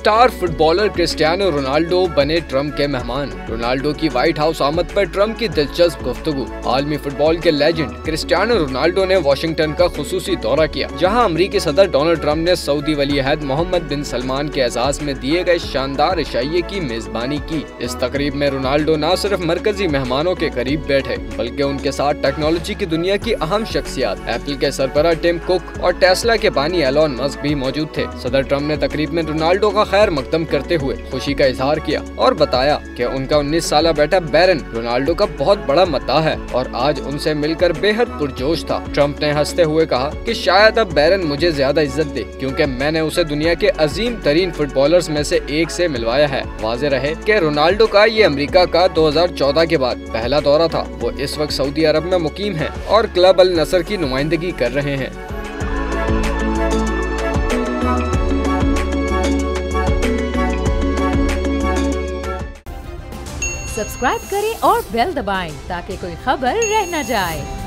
Star footballer Cristiano Ronaldo बने Trump के मेहमान। रोनाल्डो की व्हाइट हाउस आमद पर ट्रंप की दिलचस्प गुफ्तगू। आलमी फुटबॉल के लेजेंड क्रिस्टियानो रोनाल्डो ने वाशिंगटन का खुसूसी दौरा किया, जहां अमरीकी सदर डोनाल्ड ट्रंप ने सऊदी वली अहद मोहम्मद बिन सलमान के एजाज में दिए गए शानदार इशाइये की मेजबानी की। इस तकरीब में रोनाल्डो न सिर्फ मरकजी मेहमानों के करीब बैठे, बल्कि उनके साथ टेक्नोलॉजी की दुनिया की अहम शख्सियत एप्पल के सरबराह टिम कुक और टेस्ला के बानी एलोन मस्क भी मौजूद थे। सदर ट्रंप ने तकरीब में रोनाल्डो का खैर मकदम करते हुए खुशी का इजहार किया और बताया कि उनका 19 साला बेटा बैरन रोनाल्डो का बहुत बड़ा मद्दाह है और आज उनसे मिलकर बेहद पुरजोश था। ट्रंप ने हंसते हुए कहा कि शायद अब बैरन मुझे ज्यादा इज्जत दे, क्योंकि मैंने उसे दुनिया के अजीम तरीन फुटबॉलर्स में से एक से मिलवाया है। वाज़ेह रहे कि रोनाल्डो का ये अमेरिका का 2014 के बाद पहला दौरा था। वो इस वक्त सऊदी अरब में मुकीम है और क्लब अल नसर की नुमाइंदगी कर रहे हैं। सब्सक्राइब करें और बेल दबाएं ताकि कोई खबर रह न जाए।